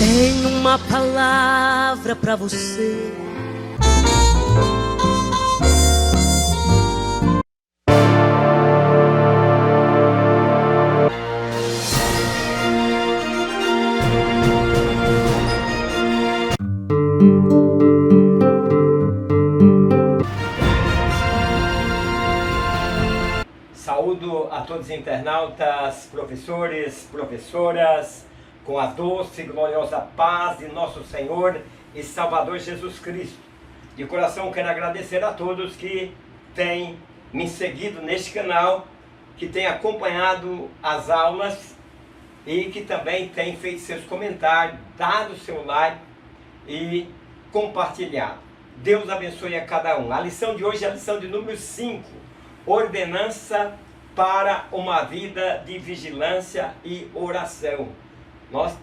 Tenho uma palavra pra você. Saúdo a todos os internautas, professores, professoras, com a doce e gloriosa paz de nosso Senhor e Salvador Jesus Cristo. De coração quero agradecer a todos que têm me seguido neste canal, que têm acompanhado as aulas e que também têm feito seus comentários, dado seu like e compartilhado. Deus abençoe a cada um. A lição de hoje é a lição de número 5, ordenança para uma vida de vigilância e oração. Nós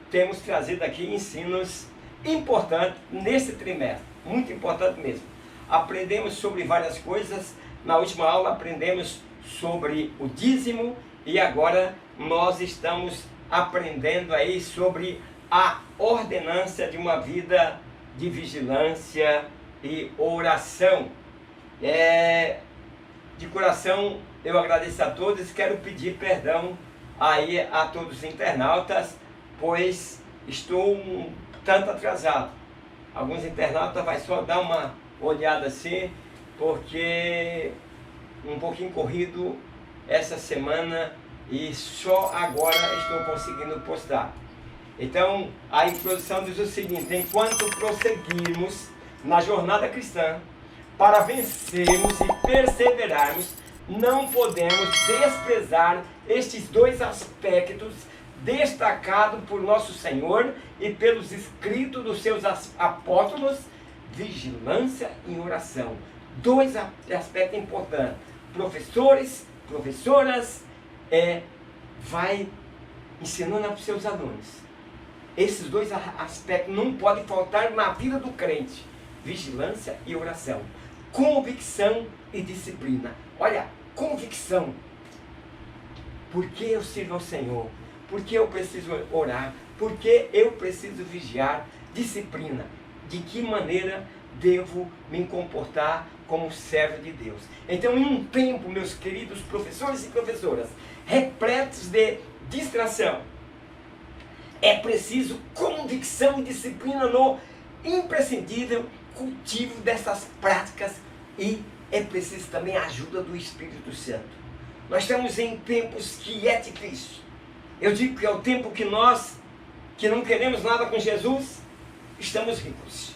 temos trazido aqui ensinos importantes nesse trimestre, muito importante mesmo. Aprendemos sobre várias coisas. Na última aula aprendemos sobre o dízimo e agora nós estamos aprendendo aí sobre a ordenança de uma vida de vigilância e oração. De coração eu agradeço a todos, quero pedir perdão aí a todos os internautas, pois estou um tanto atrasado. Alguns internautas vai só dar uma olhada assim, porque um pouquinho corrido essa semana e só agora estou conseguindo postar. Então a introdução diz o seguinte: enquanto prosseguirmos na jornada cristã, para vencermos e perseverarmos, não podemos desprezar estes dois aspectos destacados por nosso Senhor e pelos escritos dos seus apóstolos: vigilância e oração. Dois aspectos importantes. Professores, professoras, vai ensinando para os seus alunos. Esses dois aspectos não podem faltar na vida do crente: vigilância e oração. Convicção e disciplina. Olha, convicção. Por que eu sirvo ao Senhor? Por que eu preciso orar? Por que eu preciso vigiar? Disciplina. De que maneira devo me comportar como servo de Deus? Então, em um tempo, meus queridos professores e professoras, repletos de distração, é preciso convicção e disciplina no imprescindível cultivo dessas práticas, e é preciso também a ajuda do Espírito Santo. Nós estamos em tempos que é difícil. Eu digo que é o tempo que nós, que não queremos nada com Jesus, estamos ricos.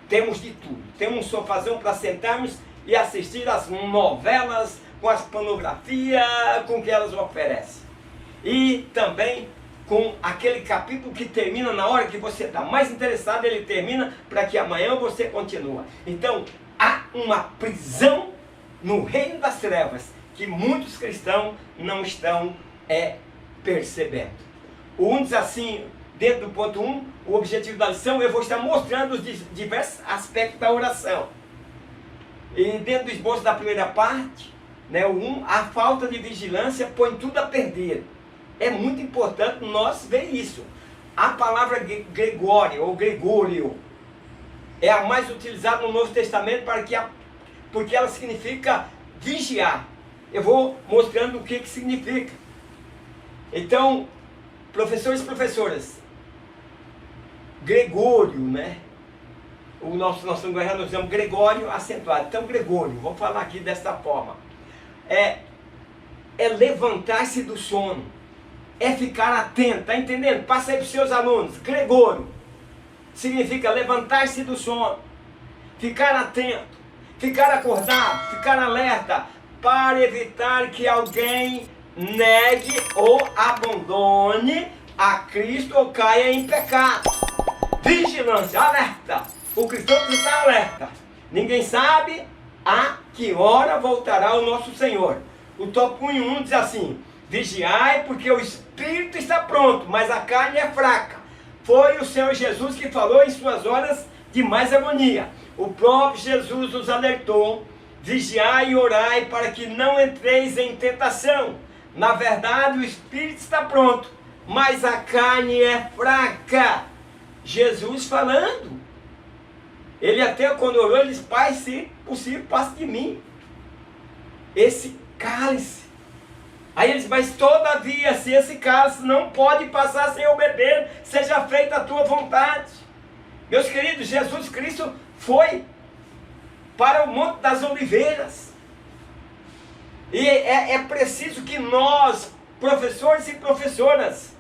Temos de tudo. Temos um sofazão para sentarmos e assistir às novelas, com as pornografias, com que elas oferecem. E também com aquele capítulo que termina na hora que você está mais interessado, ele termina para que amanhã você continue. Então, há uma prisão no reino das trevas que muitos cristãos não estão percebendo. O 1 diz assim, dentro do ponto 1, o objetivo da lição, eu vou estar mostrando os diversos aspectos da oração. E dentro do esboço da primeira parte, o 1, a falta de vigilância põe tudo a perder. É muito importante nós ver isso. A palavra Gregório ou Gregório é a mais utilizada no Novo Testamento porque ela significa vigiar. Eu vou mostrando o que significa. Então, professores e professoras, Gregório, o nosso linguagem nós usamos Gregório acentuado. Então, Gregório, vou falar aqui desta forma. É levantar-se do sono. É ficar atento, tá entendendo? Passa aí para os seus alunos. Gregório significa levantar-se do sono, ficar atento, ficar acordado, ficar alerta, para evitar que alguém negue ou abandone a Cristo ou caia em pecado. Vigilância, alerta. O cristão precisa estar alerta. Ninguém sabe a que hora voltará o nosso Senhor. O tópico 1 diz assim: vigiai, porque o espírito está pronto, mas a carne é fraca. Foi o Senhor Jesus que falou em suas horas de mais agonia. O próprio Jesus nos alertou: vigiai e orai para que não entreis em tentação. Na verdade, o espírito está pronto, mas a carne é fraca. Jesus falando. Ele até quando orou, ele disse, Pai, se possível, passe de mim esse cálice. Aí ele diz, mas todavia, se esse cálice não pode passar sem eu beber, seja feita a tua vontade. Meus queridos, Jesus Cristo foi para o Monte das Oliveiras. E é preciso que nós, professores e professoras,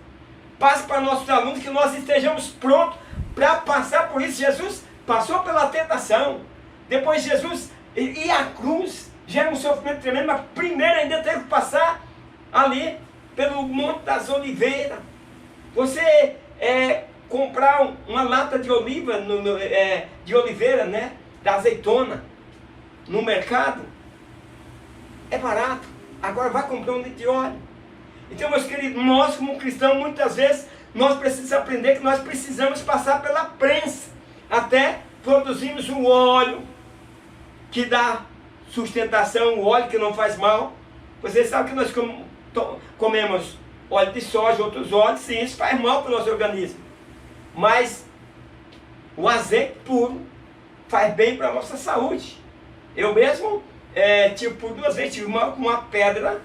passe para nossos alunos que nós estejamos prontos para passar por isso. Jesus passou pela tentação, depois Jesus e a cruz gera um sofrimento tremendo, mas primeiro ainda teve que passar ali pelo Monte das Oliveiras. Você comprar uma lata de oliva, de oliveira, né, da azeitona, no mercado, é barato. Agora vai comprar um litro de óleo. Então, meus queridos, nós como cristãos, muitas vezes, nós precisamos aprender que nós precisamos passar pela prensa, até produzirmos o óleo que dá sustentação, o óleo que não faz mal. Vocês sabem que nós comemos óleo de soja, outros óleos, sim, isso faz mal para o nosso organismo. Mas o azeite puro faz bem para a nossa saúde. Eu mesmo, por 2 vezes, tive uma pedra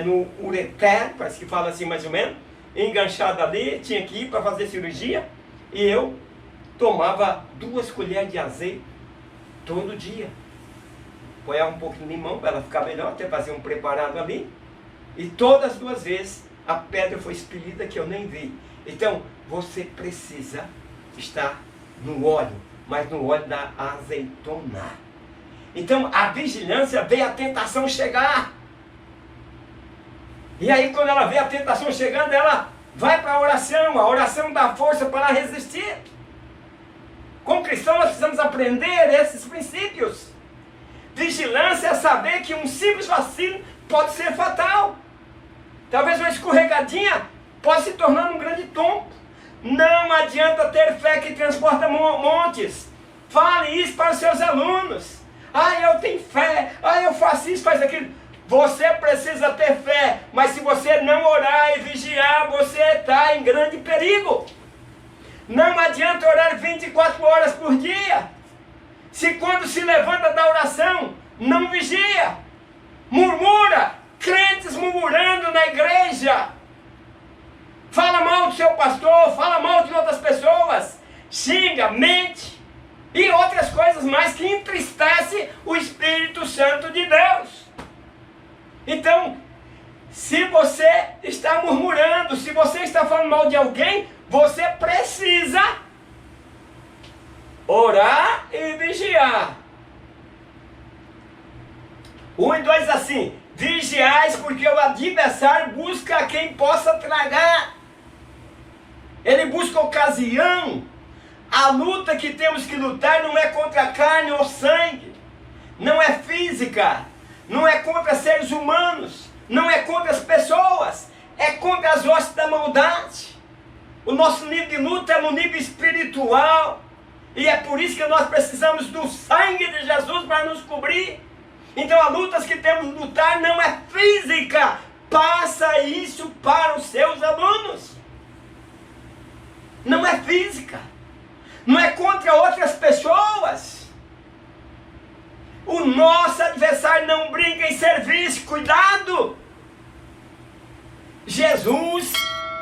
no ureter, parece que fala assim mais ou menos, enganchada ali, tinha que ir para fazer cirurgia, e eu tomava 2 colheres de azeite todo dia. Põe um pouquinho de limão para ela ficar melhor, até fazer um preparado ali. E todas as 2 vezes a pedra foi expelida que eu nem vi. Então, você precisa estar no óleo, mas no óleo da azeitona. Então, a vigilância vê a tentação chegar. E aí, quando ela vê a tentação chegando, ela vai para a oração dá força para resistir. Como cristãos, nós precisamos aprender esses princípios. Vigilância é saber que um simples vacilo pode ser fatal. Talvez uma escorregadinha pode se tornar um grande tombo. Não adianta ter fé que transporta montes. Fale isso para os seus alunos. Eu tenho fé. Eu faço isso, faz aquilo. Você precisa ter fé, mas se você não orar e vigiar, você está em grande perigo. Não adianta orar 24 horas por dia, se quando se levanta da oração, não vigia, murmura, crentes murmurando na igreja, fala mal do seu pastor, fala mal de outras pessoas, xinga, mente, e outras coisas mais que entristecem o Espírito Santo de Deus. Então, se você está murmurando, se você está falando mal de alguém, você precisa orar e vigiar. 1 e 2 assim: vigiais, porque o adversário busca quem possa tragar. Ele busca ocasião. A luta que temos que lutar não é contra a carne ou sangue, não é física, não é contra seres humanos, não é contra as pessoas, é contra as hostes da maldade. O nosso nível de luta é no nível espiritual. E é por isso que nós precisamos do sangue de Jesus para nos cobrir. Então as lutas que temos que lutar não é física. Passa isso para os seus alunos. Não é física. Não é contra outras pessoas. O nosso adversário não brinca em serviço. Cuidado! Jesus,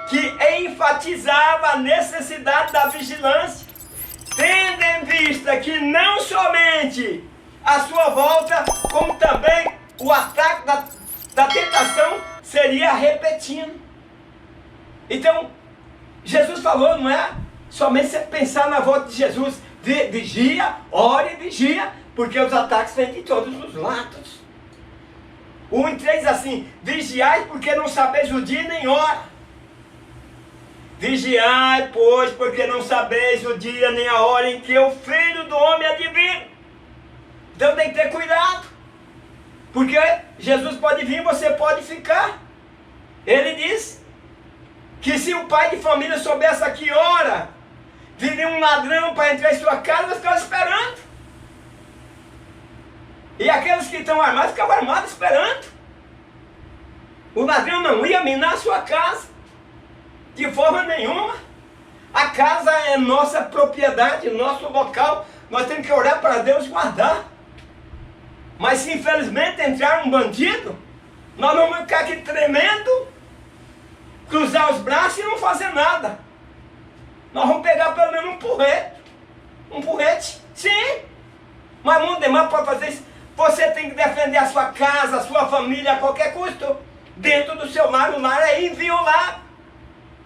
que enfatizava a necessidade da vigilância, tendo em vista que não somente a sua volta, como também o ataque da tentação seria repetindo. Então, Jesus falou, não é somente você pensar na volta de Jesus, vigia, ore e vigia, porque os ataques vêm de todos os lados. 1 e 3 assim: vigiai, porque não sabeis o dia nem hora. Vigiai, pois, porque não sabeis o dia nem a hora em que o Filho do Homem há de vir. Então tem que ter cuidado, porque Jesus pode vir, você pode ficar. Ele diz que se o pai de família soubesse a que hora viria um ladrão para entrar em sua casa, ficava esperando. E aqueles que estão armados ficavam armados esperando. O ladrão não ia minar a sua casa. De forma nenhuma. A casa é nossa propriedade, nosso local. Nós temos que orar para Deus guardar. Mas se infelizmente entrar um bandido, nós não vamos ficar aqui tremendo, cruzar os braços e não fazer nada. Nós vamos pegar pelo menos um porrete. Um porrete? Sim. Mas o mundo demais pode fazer isso. Você tem que defender a sua casa, a sua família a qualquer custo. Dentro do seu lar, o lar é inviolável.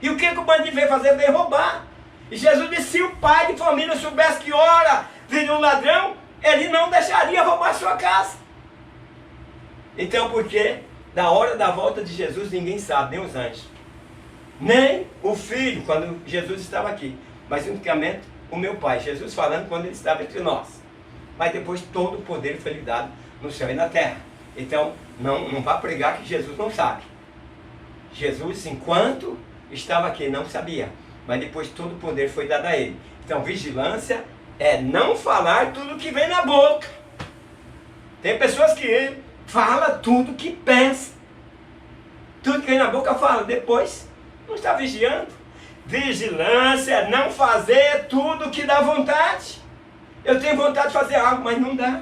E o que o bandido veio fazer? Veio roubar. E Jesus disse, se o pai de família soubesse que ora viria um ladrão, ele não deixaria roubar a sua casa. Então, porque na hora da volta de Jesus ninguém sabe, nem os anjos. Nem o filho, quando Jesus estava aqui. Mas unicamente o meu pai, Jesus falando quando ele estava entre nós. Mas depois todo o poder foi lhe dado no céu e na terra. Então, não vá pregar que Jesus não sabe. Jesus, enquanto estava aqui, não sabia. Mas depois todo o poder foi dado a ele. Então, vigilância é não falar tudo que vem na boca. Tem pessoas que falam tudo que pensa. Tudo que vem na boca fala, depois não está vigiando. Vigilância é não fazer tudo que dá vontade. Eu tenho vontade de fazer algo, mas não dá.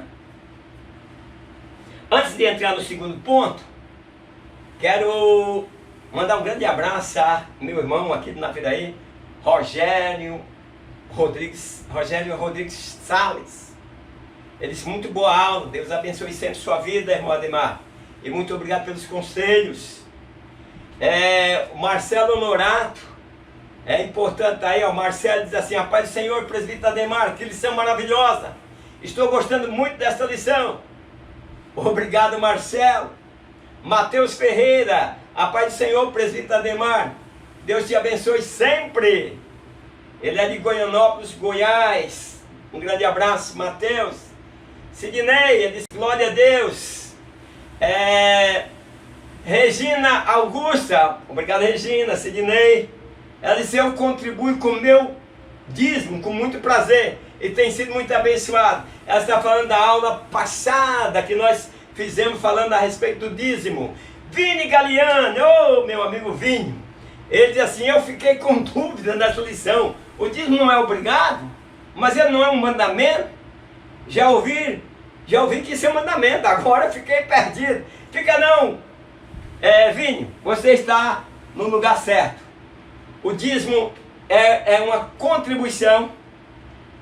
Antes de entrar no segundo ponto, quero mandar um grande abraço a meu irmão aqui do Naviraí, Rogério Rodrigues Salles. Ele disse, muito boa aula, Deus abençoe sempre sua vida, irmão Ademar. E muito obrigado pelos conselhos. O Marcelo Honorato, é importante aí, o Marcelo diz assim, a paz do Senhor, presbítero Ademar, que lição maravilhosa. Estou gostando muito desta lição. Obrigado, Marcelo. Mateus Ferreira, a paz do Senhor, presbítero Ademar. Deus te abençoe sempre. Ele é de Goianópolis, Goiás. Um grande abraço, Mateus. Sidney, ele diz glória a Deus. Regina Augusta, obrigado, Regina. Sidney, ela disse, eu contribuo com o meu dízimo, com muito prazer. E tem sido muito abençoado. Ela está falando da aula passada que nós fizemos falando a respeito do dízimo. Vini Galiano, meu amigo Vini, ele diz assim, eu fiquei com dúvida nessa lição. O dízimo não é obrigado, mas ele não é um mandamento. Já ouvi que isso é um mandamento, agora fiquei perdido. Fica não, Vini, você está no lugar certo. O dízimo é uma contribuição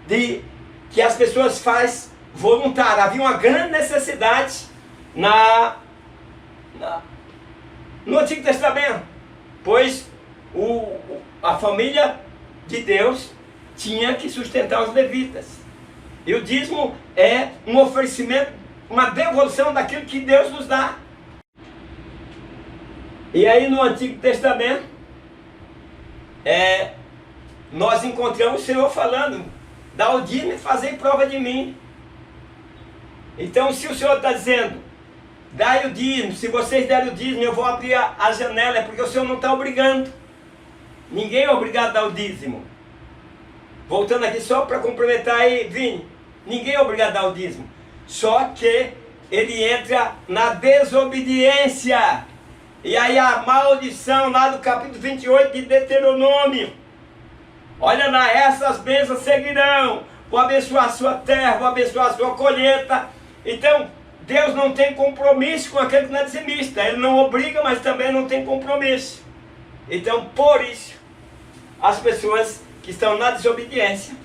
que as pessoas fazem voluntária. Havia uma grande necessidade no Antigo Testamento, pois a família de Deus tinha que sustentar os levitas. E o dízimo é um oferecimento, uma devolução daquilo que Deus nos dá. E aí no Antigo Testamento, nós encontramos o Senhor falando, dá o dízimo e fazei prova de mim. Então se o Senhor está dizendo, dai o dízimo, se vocês derem o dízimo, eu vou abrir a janela, é porque o Senhor não está obrigando. Ninguém é obrigado a dar o dízimo. Voltando aqui só para complementar aí, Vini, ninguém é obrigado a dar o dízimo. Só que ele entra na desobediência. E aí a maldição lá do capítulo 28 de Deuteronômio. Olha lá, essas bênçãos seguirão. Vou abençoar a sua terra, vou abençoar a sua colheita. Então, Deus não tem compromisso com aquele que não é dizimista. Ele não obriga, mas também não tem compromisso. Então, por isso, as pessoas que estão na desobediência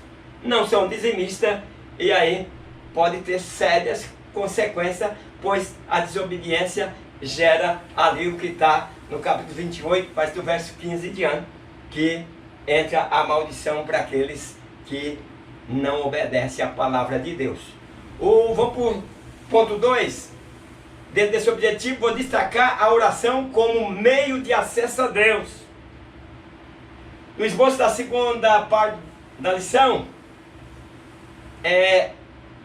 não são dizimistas. E aí pode ter sérias consequências, pois a desobediência gera ali o que está no capítulo 28, mas do verso 15 em diante, que entra a maldição para aqueles que não obedecem à palavra de Deus. Vamos para o ponto 2. Dentro desse objetivo, vou destacar a oração como meio de acesso a Deus. No esboço da segunda parte da lição,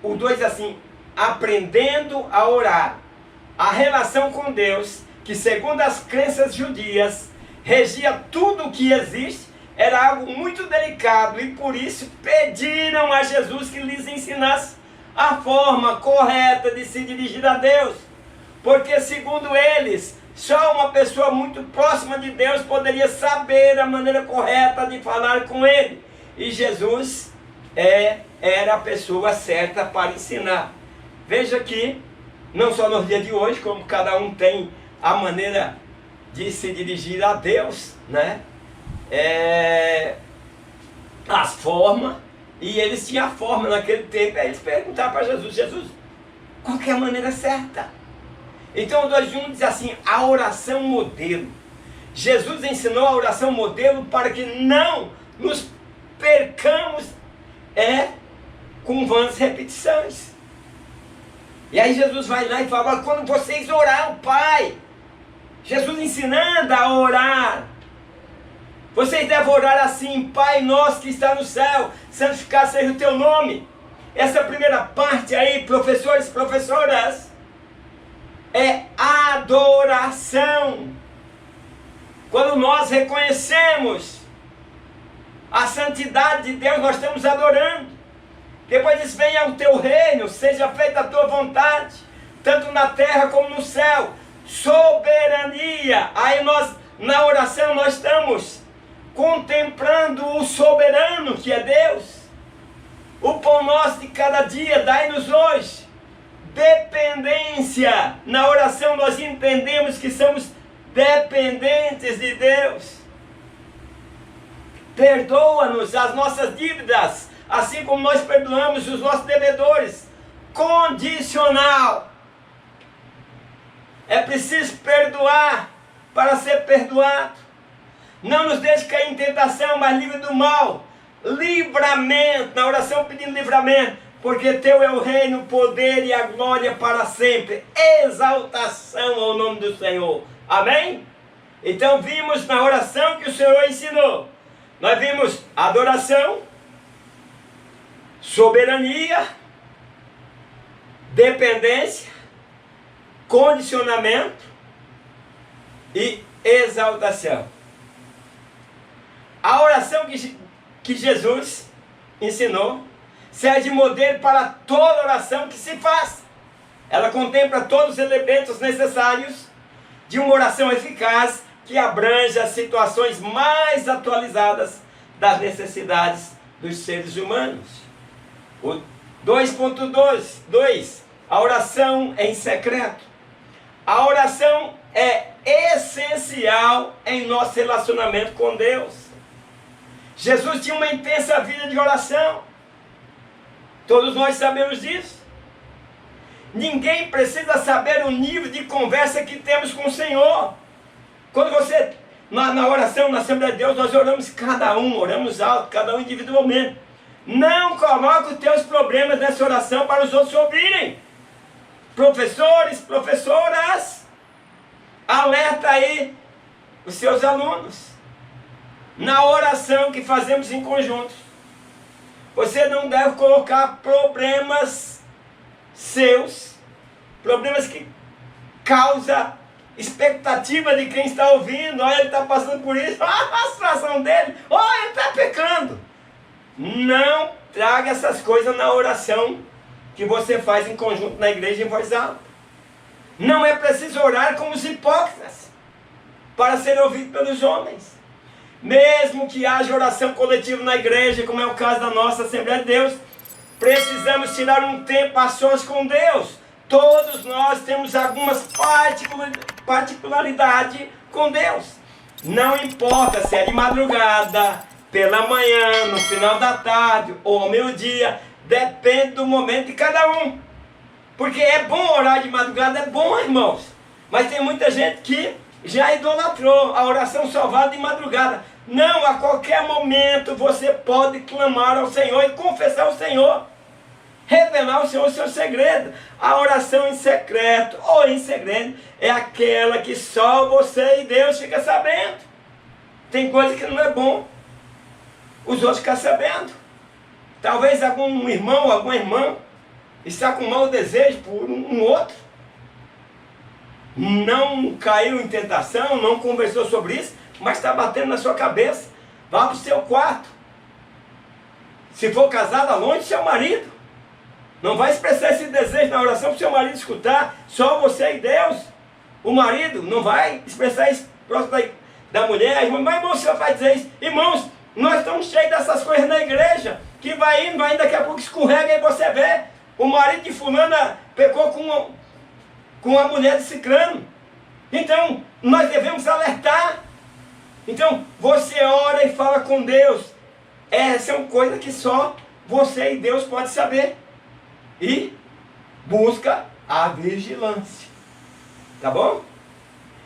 o 2 assim, aprendendo a orar. A relação com Deus, que segundo as crenças judias, regia tudo o que existe, era algo muito delicado e por isso pediram a Jesus que lhes ensinasse a forma correta de se dirigir a Deus. Porque segundo eles, Só uma pessoa muito próxima de Deus poderia saber a maneira correta de falar com Ele. E Jesus era a pessoa certa para ensinar. Veja que, não só nos dias de hoje, como cada um tem a maneira de se dirigir a Deus, né? As formas, e eles tinham a forma naquele tempo, aí eles perguntaram para Jesus: Jesus, qual que é a maneira certa? Então o 2:1 diz assim: a oração modelo. Jesus ensinou a oração modelo para que não nos percamos com vãs repetições. E aí Jesus vai lá e fala: quando vocês orar o Pai, Jesus ensinando a orar, vocês devem orar assim: Pai nosso que está no céu, santificado seja o teu nome. Essa primeira parte aí, professores e professoras, é adoração. Quando nós reconhecemos a santidade de Deus, nós estamos adorando. Depois diz: venha o teu reino, seja feita a tua vontade, tanto na terra como no céu. Soberania. Aí nós, na oração, nós estamos contemplando o soberano que é Deus. O pão nosso de cada dia, dai-nos hoje. Dependência. Na oração nós entendemos que somos dependentes de Deus. Perdoa-nos as nossas dívidas, assim como nós perdoamos os nossos devedores. Condicional. É preciso perdoar para ser perdoado. Não nos deixe cair em tentação, mas livre do mal. Livramento, na oração pedindo livramento, porque teu é o reino, o poder e a glória para sempre. Exaltação ao nome do Senhor. Amém? Então vimos na oração que o Senhor ensinou. Nós vimos adoração, soberania, dependência, condicionamento e exaltação. A oração que Jesus ensinou serve de modelo para toda oração que se faz. Ela contempla todos os elementos necessários de uma oração eficaz que abrange as situações mais atualizadas das necessidades dos seres humanos. O 2.2, a oração em secreto. A oração é essencial em nosso relacionamento com Deus. Jesus tinha uma intensa vida de oração. Todos nós sabemos disso. Ninguém precisa saber o nível de conversa que temos com o Senhor. Quando você, na oração, na Assembleia de Deus, nós oramos cada um, oramos alto, cada um individualmente. Não coloque os teus problemas nessa oração para os outros ouvirem. Professores, professoras, alerta aí os seus alunos. Na oração que fazemos em conjunto, você não deve colocar problemas seus, problemas que causam expectativa de quem está ouvindo. Olha, ele está passando por isso, olha a situação dele, olha, ele está pecando. Não traga essas coisas na oração que você faz em conjunto na igreja em voz alta. Não é preciso orar como os hipócritas para ser ouvido pelos homens. Mesmo que haja oração coletiva na igreja, como é o caso da nossa Assembleia de Deus, precisamos tirar um tempo a sós com Deus. Todos nós temos algumas particularidades com Deus. Não importa se é de madrugada, pela manhã, no final da tarde ou ao meio-dia, depende do momento de cada um. Porque é bom orar de madrugada, é bom, irmãos. Mas tem muita gente que já idolatrou a oração salvada de madrugada. Não, a qualquer momento você pode clamar ao Senhor e confessar ao Senhor. Revelar ao Senhor o seu segredo. A oração em secreto ou em segredo é aquela que só você e Deus ficam sabendo. Tem coisa que não é bom os outros ficarem sabendo. Talvez algum irmão, alguma irmã está com mau desejo por um outro. Não caiu em tentação, não conversou sobre isso, mas está batendo na sua cabeça. Vá para o seu quarto. Se for casada, longe do seu marido. Não vai expressar esse desejo na oração para o seu marido escutar. Só você e Deus. O marido não vai expressar isso próximo da mulher. Mas irmão, o senhor vai dizer isso. Irmãos, nós estamos cheios dessas coisas na igreja, que vai indo, daqui a pouco escorrega e você vê. O marido de fulana pecou com a mulher de ciclano. Então, nós devemos alertar. Então, você ora e fala com Deus. Essa é uma coisa que só você e Deus podem saber. E busca a vigilância. Tá bom?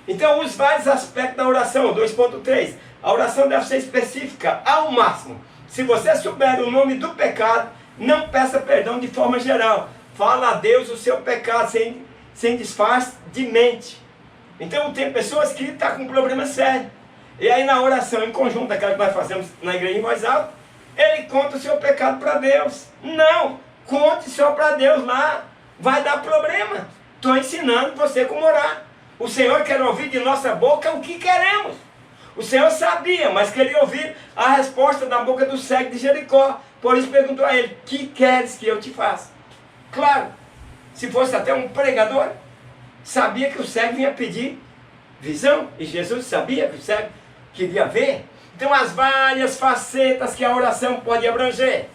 Então, os vários aspectos da oração. 2.3. A oração deve ser específica ao máximo. Se você souber o nome do pecado, não peça perdão de forma geral. Fala a Deus o seu pecado sem disfarce de mente. Então, tem pessoas que estão com um problema sério. E aí, na oração em conjunto, aquela que nós fazemos na igreja em voz alta, ele conta o seu pecado para Deus. Não, conte só para Deus lá. Vai dar problema. Estou ensinando você como orar. O Senhor quer ouvir de nossa boca o que queremos. O Senhor sabia, mas queria ouvir a resposta da boca do cego de Jericó. Por isso perguntou a ele: que queres que eu te faça? Claro, se fosse até um pregador, sabia que o cego vinha pedir visão. E Jesus sabia que o cego queria ver. Então, as várias facetas que a oração pode abranger.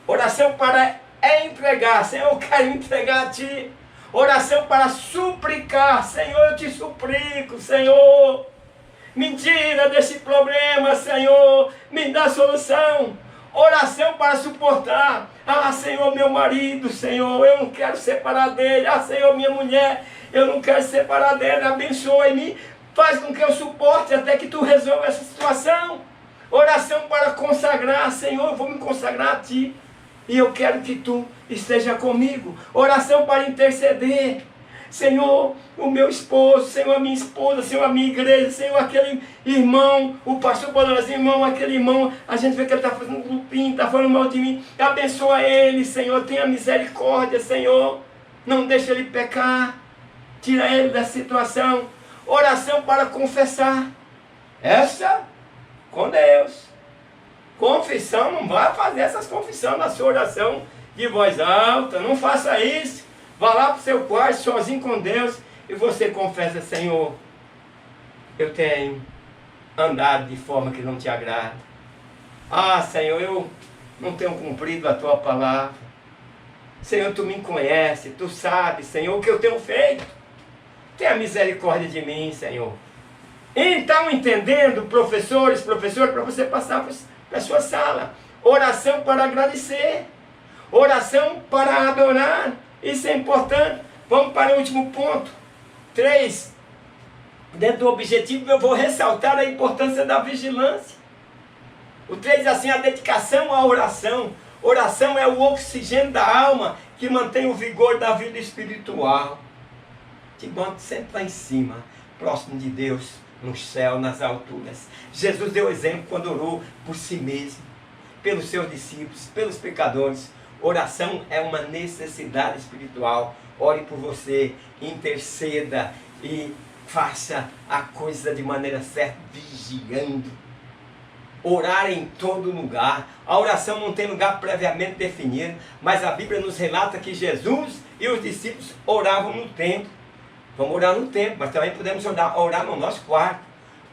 Oração para entregar. Senhor, eu quero entregar a Ti. Oração para suplicar. Senhor, eu te suplico, Senhor. Me tira desse problema, Senhor. Me dá solução. Oração para suportar. Ah, Senhor, meu marido, Senhor, eu não quero separar dele. Ah, Senhor, minha mulher, eu não quero separar dele. Abençoe-me. Faz com que eu suporte até que Tu resolva essa situação. Oração para consagrar. Senhor, eu vou me consagrar a Ti. E eu quero que Tu esteja comigo. Oração para interceder. Senhor, o meu esposo, Senhor, a minha esposa, Senhor, a minha igreja, Senhor, aquele irmão, o pastor falando assim, irmão, aquele irmão, a gente vê que ele está fazendo grupinho, está falando mal de mim. Abençoa ele, Senhor, tenha misericórdia, Senhor. Não deixa ele pecar. Tira ele dessa situação. Oração para confessar. Essa, com Deus. Confissão, não vai fazer essas confissões na sua oração de voz alta. Não faça isso. Vá lá para o seu quarto, sozinho com Deus, e você confessa: Senhor, eu tenho andado de forma que não te agrada. Ah, Senhor, eu não tenho cumprido a Tua palavra. Senhor, Tu me conheces, Tu sabes, Senhor, o que eu tenho feito. Tenha misericórdia de mim, Senhor. Então, entendendo, professores, para você passar para a sua sala. Oração para agradecer. Oração para adorar. Isso é importante. Vamos para o último ponto. 3. Dentro do objetivo, eu vou ressaltar a importância da vigilância. O 3 é assim: a dedicação à oração. Oração é o oxigênio da alma que mantém o vigor da vida espiritual. Te mantém sempre lá em cima, próximo de Deus, no céu, nas alturas. Jesus deu exemplo quando orou por si mesmo, pelos seus discípulos, pelos pecadores. Oração é uma necessidade espiritual. Ore por você, interceda e faça a coisa de maneira certa, vigiando. Orar em todo lugar. A oração não tem lugar previamente definido, mas a Bíblia nos relata que Jesus e os discípulos oravam no templo. Vamos orar no templo, mas também podemos orar no nosso quarto.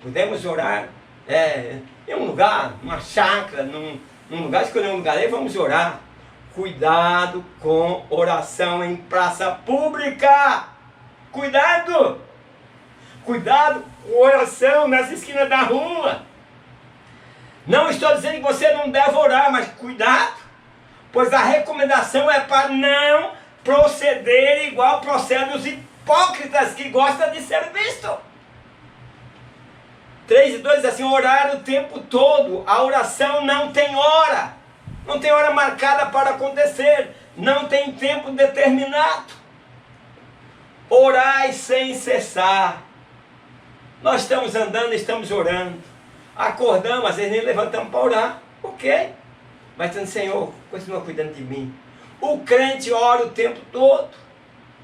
Podemos orar em um lugar, numa chácara, num lugar, escolher um lugar aí, vamos orar. Cuidado com oração em praça pública. Cuidado! Cuidado com oração nas esquinas da rua. Não estou dizendo que você não deve orar, mas cuidado, pois a recomendação é para não proceder igual procedem os hipócritas que gostam de ser visto. 3:2 diz assim: orar o tempo todo. A oração não tem hora. Não tem hora marcada para acontecer. Não tem tempo determinado. Orai sem cessar. Nós estamos andando, estamos orando. Acordamos, às vezes nem levantamos para orar. Por quê? Mas dizendo: Senhor, continua cuidando de mim. O crente ora o tempo todo.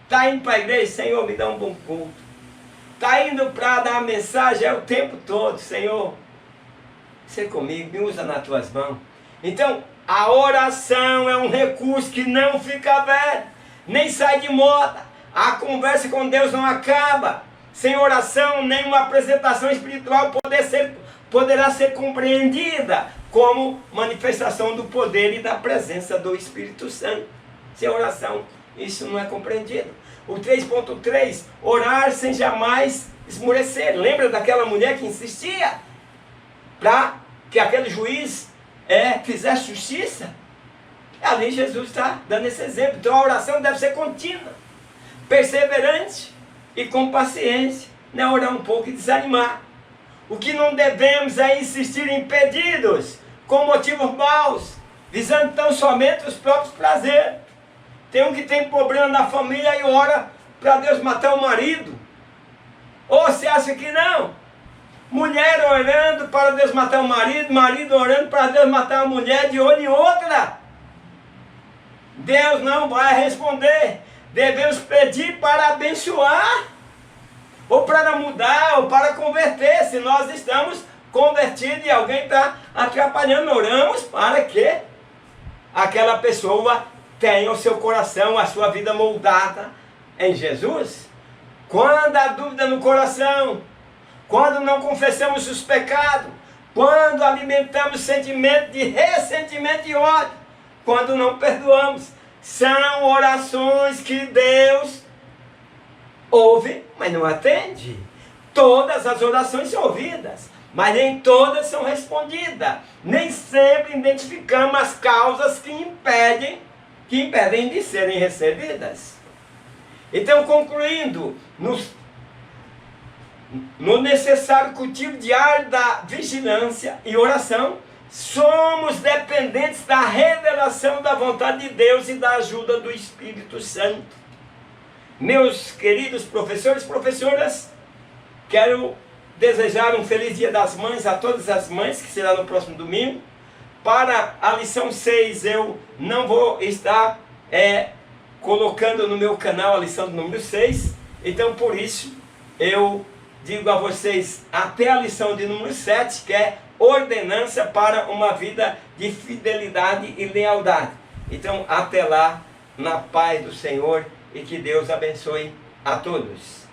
Está indo para a igreja: Senhor, me dá um bom culto. Está indo para dar a mensagem o tempo todo: Senhor, você comigo, me usa nas tuas mãos. Então, a oração é um recurso que não fica velho, nem sai de moda. A conversa com Deus não acaba. Sem oração, nenhuma apresentação espiritual poderá ser compreendida como manifestação do poder e da presença do Espírito Santo. Sem oração, isso não é compreendido. O 3.3, orar sem jamais esmorecer. Lembra daquela mulher que insistia para que aquele juiz fizesse justiça? Ali Jesus está dando esse exemplo. Então a oração deve ser contínua, perseverante e com paciência. Não é orar um pouco e desanimar. O que não devemos é insistir em pedidos com motivos maus, visando tão somente os próprios prazeres. Tem um que tem problema na família e ora para Deus matar o marido. Ou você acha que não? Mulher orando para Deus matar o marido, marido orando para Deus matar a mulher de olho em outra. Deus não vai responder. Devemos pedir para abençoar, ou para mudar, ou para converter. Se nós estamos convertidos e alguém está atrapalhando, oramos para que aquela pessoa tenha o seu coração, a sua vida moldada em Jesus. Quando há dúvida no coração, quando não confessamos os pecados, quando alimentamos sentimento de ressentimento e ódio, quando não perdoamos, são orações que Deus ouve, mas não atende. Todas as orações são ouvidas, mas nem todas são respondidas. Nem sempre identificamos as causas que impedem de serem recebidas. Então, concluindo, no necessário cultivo diário da vigilância e oração, somos dependentes da revelação da vontade de Deus e da ajuda do Espírito Santo. Meus queridos professores e professoras, quero desejar um feliz Dia das Mães a todas as mães, que será no próximo domingo. Para a lição 6 eu não vou estar colocando no meu canal a lição do número 6, então por isso eu digo a vocês até a lição de número 7, que é ordenança para uma vida de fidelidade e lealdade. Então até lá, na paz do Senhor, e que Deus abençoe a todos.